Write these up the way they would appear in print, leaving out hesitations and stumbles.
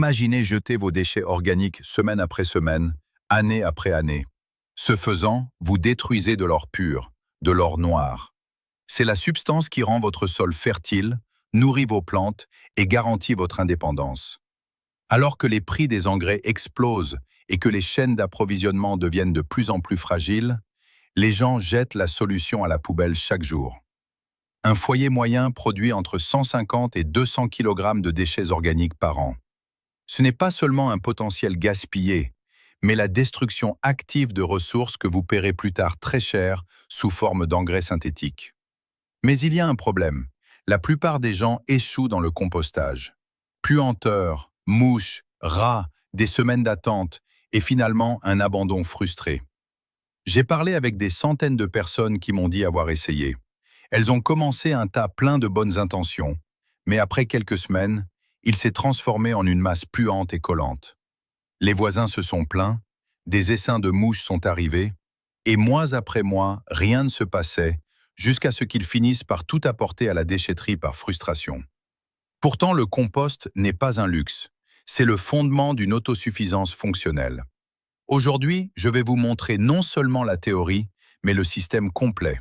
Imaginez jeter vos déchets organiques semaine après semaine, année après année. Ce faisant, vous détruisez de l'or pur, de l'or noir. C'est la substance qui rend votre sol fertile, nourrit vos plantes et garantit votre indépendance. Alors que les prix des engrais explosent et que les chaînes d'approvisionnement deviennent de plus en plus fragiles, les gens jettent la solution à la poubelle chaque jour. Un foyer moyen produit entre 150 et 200 kg de déchets organiques par an. Ce n'est pas seulement un potentiel gaspillé, mais la destruction active de ressources que vous paierez plus tard très cher sous forme d'engrais synthétiques. Mais il y a un problème. La plupart des gens échouent dans le compostage. Puanteurs, mouches, rats, des semaines d'attente et finalement un abandon frustré. J'ai parlé avec des centaines de personnes qui m'ont dit avoir essayé. Elles ont commencé un tas plein de bonnes intentions, mais après quelques semaines, il s'est transformé en une masse puante et collante. Les voisins se sont plaints, des essaims de mouches sont arrivés, et mois après mois, rien ne se passait, jusqu'à ce qu'ils finissent par tout apporter à la déchetterie par frustration. Pourtant, le compost n'est pas un luxe, c'est le fondement d'une autosuffisance fonctionnelle. Aujourd'hui, je vais vous montrer non seulement la théorie, mais le système complet.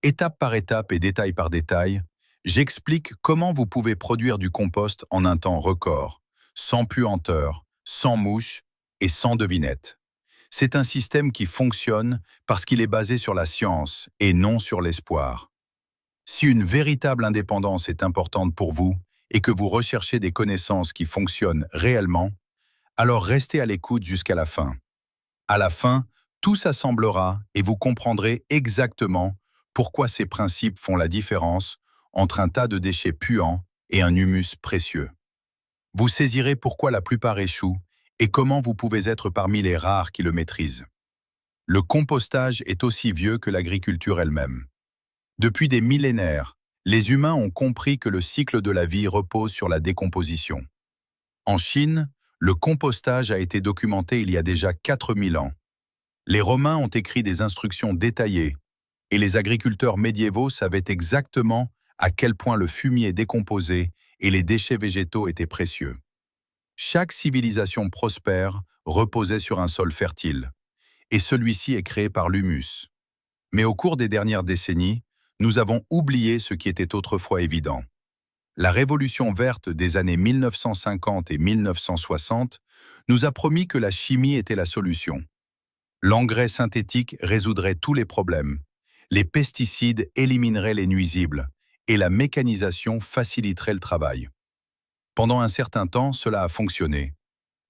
Étape par étape et détail par détail, j'explique comment vous pouvez produire du compost en un temps record, sans puanteur, sans mouches et sans devinette. C'est un système qui fonctionne parce qu'il est basé sur la science et non sur l'espoir. Si une véritable indépendance est importante pour vous et que vous recherchez des connaissances qui fonctionnent réellement, alors restez à l'écoute jusqu'à la fin. À la fin, tout s'assemblera et vous comprendrez exactement pourquoi ces principes font la différence entre un tas de déchets puants et un humus précieux. Vous saisirez pourquoi la plupart échouent et comment vous pouvez être parmi les rares qui le maîtrisent. Le compostage est aussi vieux que l'agriculture elle-même. Depuis des millénaires, les humains ont compris que le cycle de la vie repose sur la décomposition. En Chine, le compostage a été documenté il y a déjà 4000 ans. Les Romains ont écrit des instructions détaillées et les agriculteurs médiévaux savaient exactement à quel point le fumier décomposé et les déchets végétaux étaient précieux. Chaque civilisation prospère reposait sur un sol fertile, et celui-ci est créé par l'humus. Mais au cours des dernières décennies, nous avons oublié ce qui était autrefois évident. La révolution verte des années 1950 et 1960 nous a promis que la chimie était la solution. L'engrais synthétique résoudrait tous les problèmes, les pesticides élimineraient les nuisibles, et la mécanisation faciliterait le travail. Pendant un certain temps, cela a fonctionné.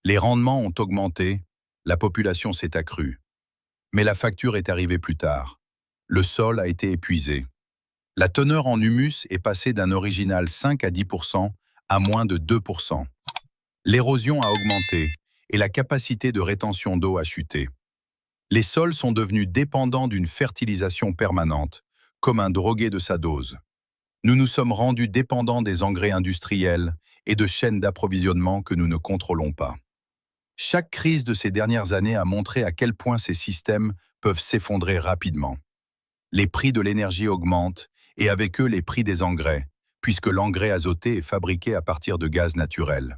Les rendements ont augmenté, la population s'est accrue. Mais la facture est arrivée plus tard. Le sol a été épuisé. La teneur en humus est passée d'un original 5 à 10% à moins de 2%. L'érosion a augmenté et la capacité de rétention d'eau a chuté. Les sols sont devenus dépendants d'une fertilisation permanente, comme un drogué de sa dose. Nous nous sommes rendus dépendants des engrais industriels et de chaînes d'approvisionnement que nous ne contrôlons pas. Chaque crise de ces dernières années a montré à quel point ces systèmes peuvent s'effondrer rapidement. Les prix de l'énergie augmentent et avec eux les prix des engrais, puisque l'engrais azoté est fabriqué à partir de gaz naturel.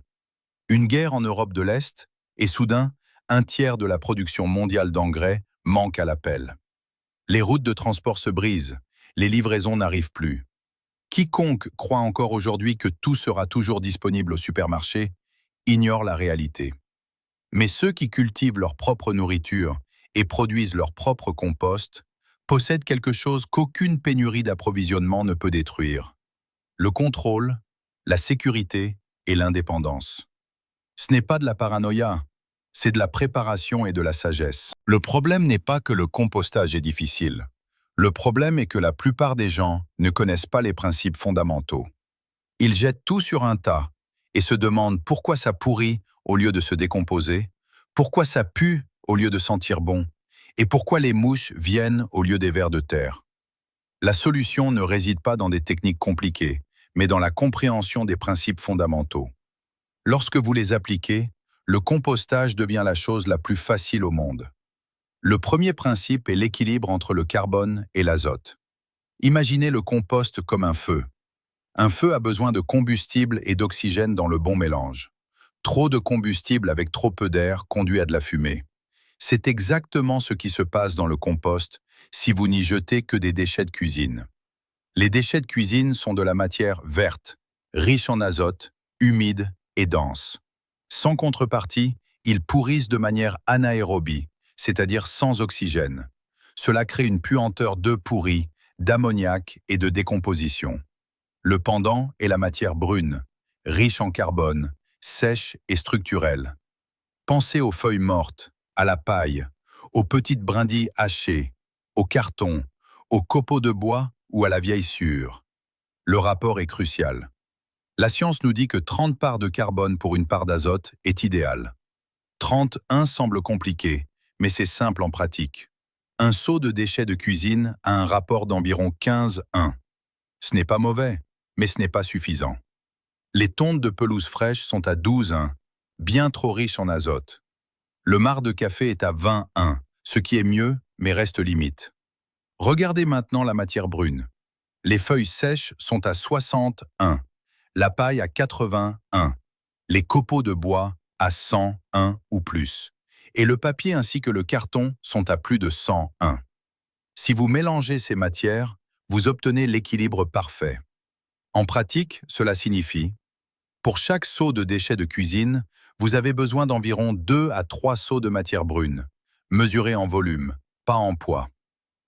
Une guerre en Europe de l'Est et soudain, un tiers de la production mondiale d'engrais manque à l'appel. Les routes de transport se brisent, les livraisons n'arrivent plus. Quiconque croit encore aujourd'hui que tout sera toujours disponible au supermarché ignore la réalité. Mais ceux qui cultivent leur propre nourriture et produisent leur propre compost possèdent quelque chose qu'aucune pénurie d'approvisionnement ne peut détruire. Le contrôle, la sécurité et l'indépendance. Ce n'est pas de la paranoïa, c'est de la préparation et de la sagesse. Le problème n'est pas que le compostage est difficile. Le problème est que la plupart des gens ne connaissent pas les principes fondamentaux. Ils jettent tout sur un tas et se demandent pourquoi ça pourrit au lieu de se décomposer, pourquoi ça pue au lieu de sentir bon, et pourquoi les mouches viennent au lieu des vers de terre. La solution ne réside pas dans des techniques compliquées, mais dans la compréhension des principes fondamentaux. Lorsque vous les appliquez, le compostage devient la chose la plus facile au monde. Le premier principe est l'équilibre entre le carbone et l'azote. Imaginez le compost comme un feu. Un feu a besoin de combustible et d'oxygène dans le bon mélange. Trop de combustible avec trop peu d'air conduit à de la fumée. C'est exactement ce qui se passe dans le compost si vous n'y jetez que des déchets de cuisine. Les déchets de cuisine sont de la matière verte, riche en azote, humide et dense. Sans contrepartie, ils pourrissent de manière anaérobie, c'est-à-dire sans oxygène. Cela crée une puanteur d'œufs pourris, d'ammoniac et de décomposition. Le pendant est la matière brune, riche en carbone, sèche et structurelle. Pensez aux feuilles mortes, à la paille, aux petites brindilles hachées, au carton, aux copeaux de bois ou à la vieille sciure. Le rapport est crucial. La science nous dit que 30 parts de carbone pour une part d'azote est idéal. 31 semble compliqué, mais c'est simple en pratique. Un seau de déchets de cuisine a un rapport d'environ 15:1. Ce n'est pas mauvais, mais ce n'est pas suffisant. Les tontes de pelouse fraîche sont à 12:1, bien trop riches en azote. Le marc de café est à 20:1, ce qui est mieux, mais reste limite. Regardez maintenant la matière brune. Les feuilles sèches sont à 60:1, la paille à 81, les copeaux de bois à 101 ou plus, et le papier ainsi que le carton sont à plus de 101. Si vous mélangez ces matières, vous obtenez l'équilibre parfait. En pratique, cela signifie, pour chaque seau de déchets de cuisine, vous avez besoin d'environ 2 à 3 seaux de matière brune, mesurés en volume, pas en poids.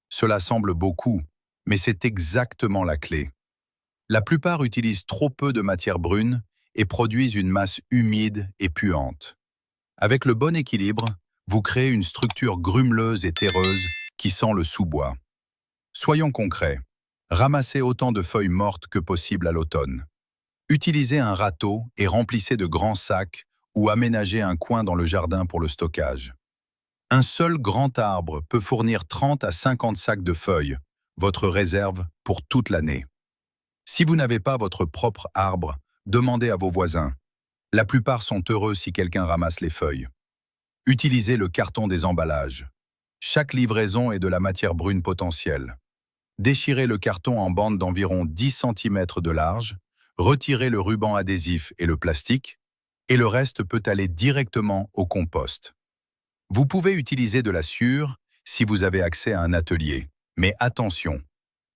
Cela semble beaucoup, mais c'est exactement la clé. La plupart utilisent trop peu de matière brune et produisent une masse humide et puante. Avec le bon équilibre, vous créez une structure grumeleuse et terreuse qui sent le sous-bois. Soyons concrets. Ramassez autant de feuilles mortes que possible à l'automne. Utilisez un râteau et remplissez de grands sacs ou aménagez un coin dans le jardin pour le stockage. Un seul grand arbre peut fournir 30 à 50 sacs de feuilles, votre réserve pour toute l'année. Si vous n'avez pas votre propre arbre, demandez à vos voisins. La plupart sont heureux si quelqu'un ramasse les feuilles. Utilisez le carton des emballages. Chaque livraison est de la matière brune potentielle. Déchirez le carton en bandes d'environ 10 cm de large, retirez le ruban adhésif et le plastique, et le reste peut aller directement au compost. Vous pouvez utiliser de la sciure si vous avez accès à un atelier, mais attention,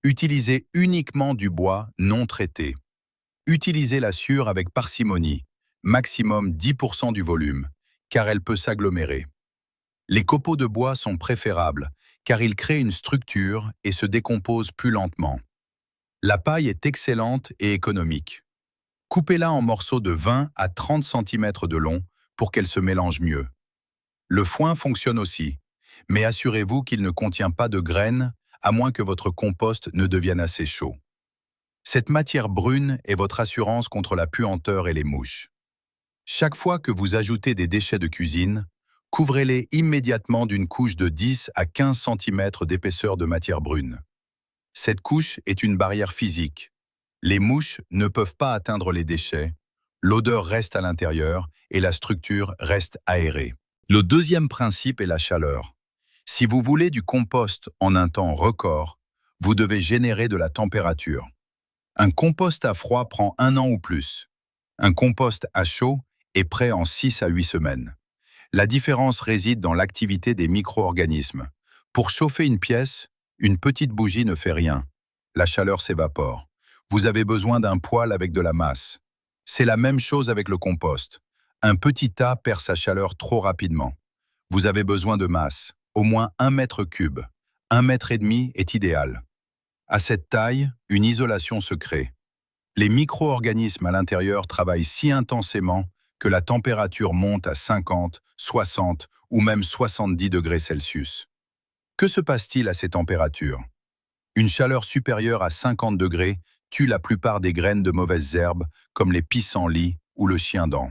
utilisez uniquement du bois non traité. Utilisez la sciure avec parcimonie, maximum 10% du volume, car elle peut s'agglomérer. Les copeaux de bois sont préférables, car ils créent une structure et se décomposent plus lentement. La paille est excellente et économique. Coupez-la en morceaux de 20 à 30 cm de long pour qu'elle se mélange mieux. Le foin fonctionne aussi, mais assurez-vous qu'il ne contient pas de graines, à moins que votre compost ne devienne assez chaud. Cette matière brune est votre assurance contre la puanteur et les mouches. Chaque fois que vous ajoutez des déchets de cuisine, couvrez-les immédiatement d'une couche de 10 à 15 cm d'épaisseur de matière brune. Cette couche est une barrière physique. Les mouches ne peuvent pas atteindre les déchets, l'odeur reste à l'intérieur et la structure reste aérée. Le deuxième principe est la chaleur. Si vous voulez du compost en un temps record, vous devez générer de la température. Un compost à froid prend 1 an ou plus. Un compost à chaud est prêt en 6 à 8 semaines. La différence réside dans l'activité des micro-organismes. Pour chauffer une pièce, une petite bougie ne fait rien. La chaleur s'évapore. Vous avez besoin d'un poêle avec de la masse. C'est la même chose avec le compost. Un petit tas perd sa chaleur trop rapidement. Vous avez besoin de masse, au moins 1 mètre cube. 1,5 mètre est idéal. À cette taille, une isolation se crée. Les micro-organismes à l'intérieur travaillent si intensément que la température monte à 50, 60 ou même 70 degrés Celsius. Que se passe-t-il à ces températures? Une chaleur supérieure à 50 degrés tue la plupart des graines de mauvaises herbes comme les pissenlits ou le chien-dent.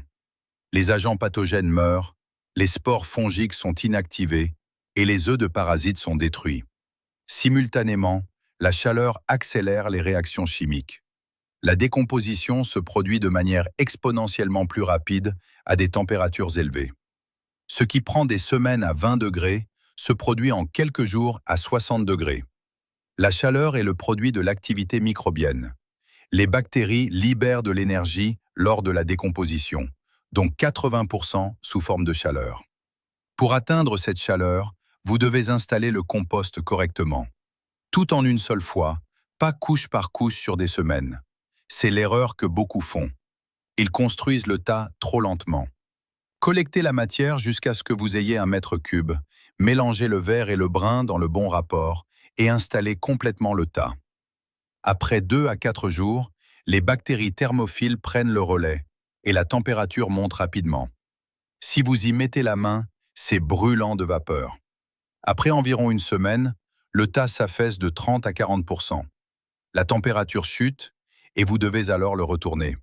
Les agents pathogènes meurent, les spores fongiques sont inactivés et les œufs de parasites sont détruits. Simultanément, la chaleur accélère les réactions chimiques. La décomposition se produit de manière exponentiellement plus rapide à des températures élevées. Ce qui prend des semaines à 20 degrés se produit en quelques jours à 60 degrés. La chaleur est le produit de l'activité microbienne. Les bactéries libèrent de l'énergie lors de la décomposition, donc 80% sous forme de chaleur. Pour atteindre cette chaleur, vous devez installer le compost correctement. Tout en une seule fois, pas couche par couche sur des semaines. C'est l'erreur que beaucoup font. Ils construisent le tas trop lentement. Collectez la matière jusqu'à ce que vous ayez 1 m3, mélangez le vert et le brun dans le bon rapport et installez complètement le tas. Après 2 à 4 jours, les bactéries thermophiles prennent le relais et la température monte rapidement. Si vous y mettez la main, c'est brûlant de vapeur. Après environ une semaine, le tas s'affaisse de 30 à 40%. La température chute et vous devez alors le retourner.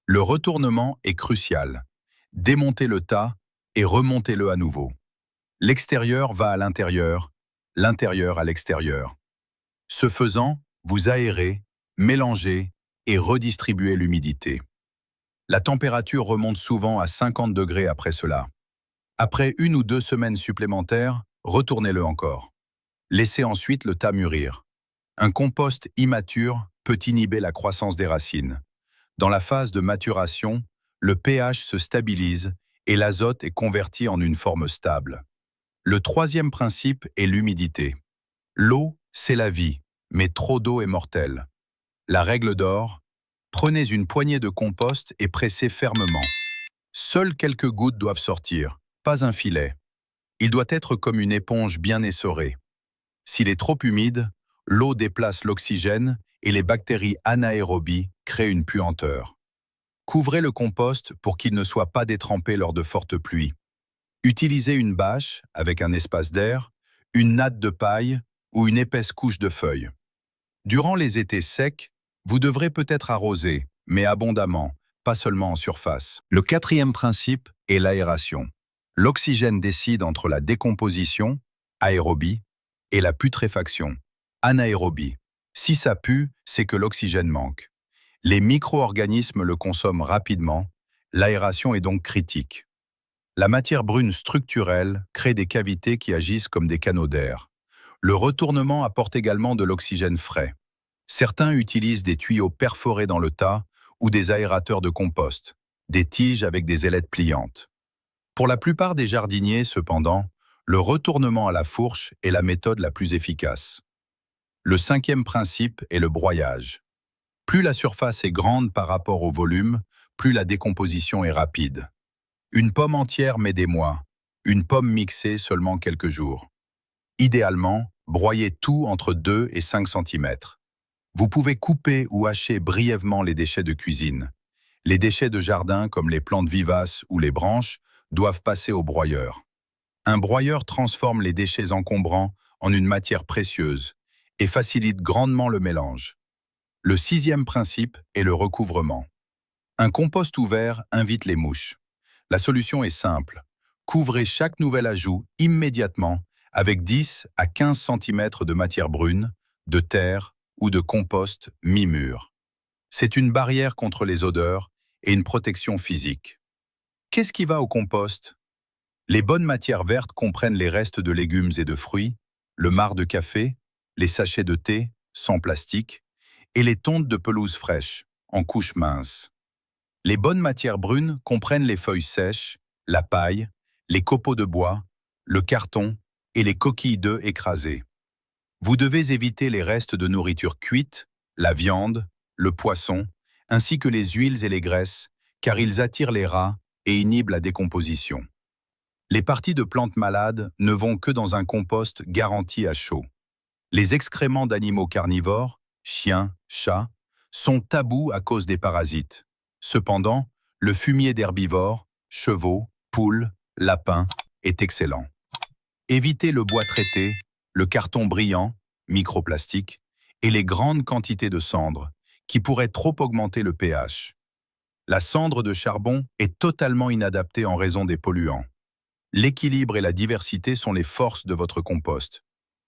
Le retournement est crucial. Démontez le tas et remontez-le à nouveau. L'extérieur va à l'intérieur à l'extérieur. Ce faisant, vous aérez, mélangez et redistribuez l'humidité. La température remonte souvent à 50 degrés après cela. Après 1 ou 2 semaines supplémentaires, retournez-le encore. Laissez ensuite le tas mûrir. Un compost immature peut inhiber la croissance des racines. Dans la phase de maturation, le pH se stabilise et l'azote est converti en une forme stable. Le troisième principe est l'humidité. L'eau, c'est la vie, mais trop d'eau est mortelle. La règle d'or, prenez une poignée de compost et pressez fermement. Seules quelques gouttes doivent sortir, pas un filet. Il doit être comme une éponge bien essorée. S'il est trop humide, l'eau déplace l'oxygène et les bactéries anaérobies créent une puanteur. Couvrez le compost pour qu'il ne soit pas détrempé lors de fortes pluies. Utilisez une bâche avec un espace d'air, une natte de paille ou une épaisse couche de feuilles. Durant les étés secs, vous devrez peut-être arroser, mais abondamment, pas seulement en surface. Le quatrième principe est l'aération. L'oxygène décide entre la décomposition, aérobie, et la putréfaction, anaérobie. Si ça pue, c'est que l'oxygène manque. Les micro-organismes le consomment rapidement, l'aération est donc critique. La matière brune structurelle crée des cavités qui agissent comme des canaux d'air. Le retournement apporte également de l'oxygène frais. Certains utilisent des tuyaux perforés dans le tas ou des aérateurs de compost, des tiges avec des ailettes pliantes. Pour la plupart des jardiniers, cependant, le retournement à la fourche est la méthode la plus efficace. Le cinquième principe est le broyage. Plus la surface est grande par rapport au volume, plus la décomposition est rapide. Une pomme entière met des mois, une pomme mixée seulement quelques jours. Idéalement, broyez tout entre 2 et 5 cm. Vous pouvez couper ou hacher brièvement les déchets de cuisine. Les déchets de jardin comme les plantes vivaces ou les branches doivent passer au broyeur. Un broyeur transforme les déchets encombrants en une matière précieuse et facilite grandement le mélange. Le sixième principe est le recouvrement. Un compost ouvert invite les mouches. La solution est simple. Couvrez chaque nouvel ajout immédiatement avec 10 à 15 cm de matière brune, de terre ou de compost mi-mûr. C'est une barrière contre les odeurs et une protection physique. Qu'est-ce qui va au compost? Les bonnes matières vertes comprennent les restes de légumes et de fruits, le marc de café, les sachets de thé, sans plastique, et les tontes de pelouse fraîche, en couches minces. Les bonnes matières brunes comprennent les feuilles sèches, la paille, les copeaux de bois, le carton et les coquilles d'œufs écrasées. Vous devez éviter les restes de nourriture cuite, la viande, le poisson, ainsi que les huiles et les graisses, car ils attirent les rats et inhibent la décomposition. Les parties de plantes malades ne vont que dans un compost garanti à chaud. Les excréments d'animaux carnivores, chiens, chats, sont tabous à cause des parasites. Cependant, le fumier d'herbivores, chevaux, poules, lapins, est excellent. Évitez le bois traité, le carton brillant, microplastique, et les grandes quantités de cendres, qui pourraient trop augmenter le pH. La cendre de charbon est totalement inadaptée en raison des polluants. L'équilibre et la diversité sont les forces de votre compost.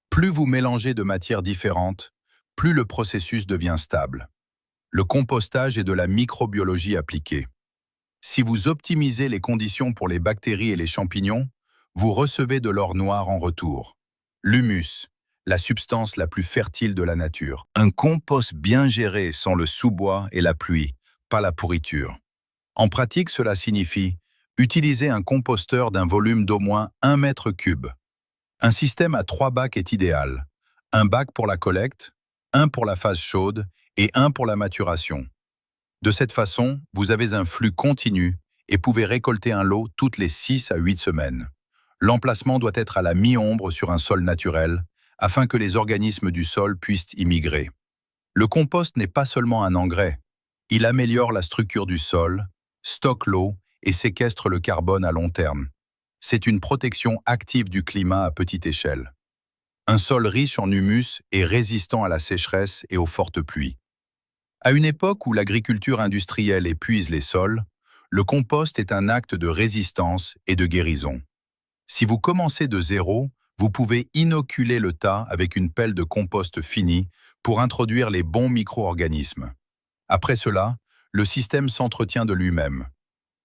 Plus vous mélangez de matières différentes, plus le processus devient stable. Le compostage est de la microbiologie appliquée. Si vous optimisez les conditions pour les bactéries et les champignons, vous recevez de l'or noir en retour. L'humus, la substance la plus fertile de la nature. Un compost bien géré sent le sous-bois et la pluie, pas la pourriture. En pratique, cela signifie utiliser un composteur d'un volume d'au moins 1 m3. Un système à 3 bacs est idéal. Un bac pour la collecte, un pour la phase chaude et un pour la maturation. De cette façon, vous avez un flux continu et pouvez récolter un lot toutes les 6 à 8 semaines. L'emplacement doit être à la mi-ombre sur un sol naturel, afin que les organismes du sol puissent y migrer. Le compost n'est pas seulement un engrais. Il améliore la structure du sol, stocke l'eau et séquestre le carbone à long terme. C'est une protection active du climat à petite échelle. Un sol riche en humus et résistant à la sécheresse et aux fortes pluies. À une époque où l'agriculture industrielle épuise les sols, le compost est un acte de résistance et de guérison. Si vous commencez de zéro, vous pouvez inoculer le tas avec une pelle de compost finie pour introduire les bons micro-organismes. Après cela, le système s'entretient de lui-même.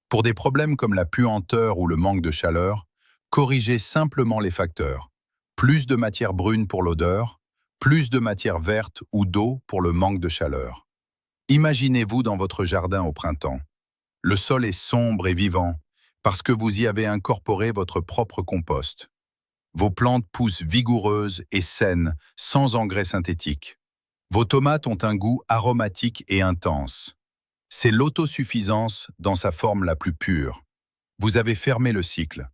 Pour des problèmes comme la puanteur ou le manque de chaleur, corrigez simplement les facteurs. Plus de matière brune pour l'odeur, plus de matière verte ou d'eau pour le manque de chaleur. Imaginez-vous dans votre jardin au printemps. Le sol est sombre et vivant parce que vous y avez incorporé votre propre compost. Vos plantes poussent vigoureuses et saines, sans engrais synthétiques. Vos tomates ont un goût aromatique et intense. C'est l'autosuffisance dans sa forme la plus pure. Vous avez fermé le cycle.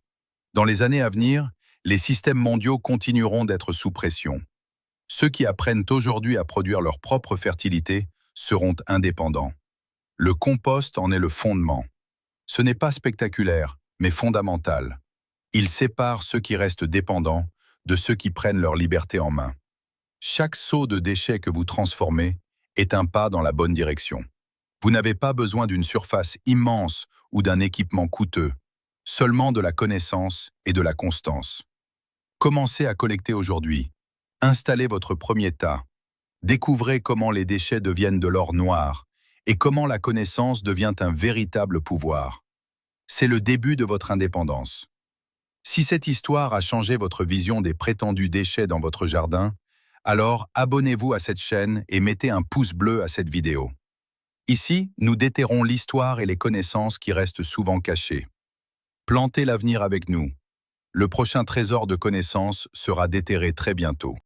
Dans les années à venir, les systèmes mondiaux continueront d'être sous pression. Ceux qui apprennent aujourd'hui à produire leur propre fertilité seront indépendants. Le compost en est le fondement. Ce n'est pas spectaculaire, mais fondamental. Il sépare ceux qui restent dépendants de ceux qui prennent leur liberté en main. Chaque seau de déchets que vous transformez est un pas dans la bonne direction. Vous n'avez pas besoin d'une surface immense ou d'un équipement coûteux, seulement de la connaissance et de la constance. Commencez à collecter aujourd'hui. Installez votre premier tas. Découvrez comment les déchets deviennent de l'or noir et comment la connaissance devient un véritable pouvoir. C'est le début de votre indépendance. Si cette histoire a changé votre vision des prétendus déchets dans votre jardin, alors abonnez-vous à cette chaîne et mettez un pouce bleu à cette vidéo. Ici, nous déterrons l'histoire et les connaissances qui restent souvent cachées. Plantez l'avenir avec nous. Le prochain trésor de connaissances sera déterré très bientôt.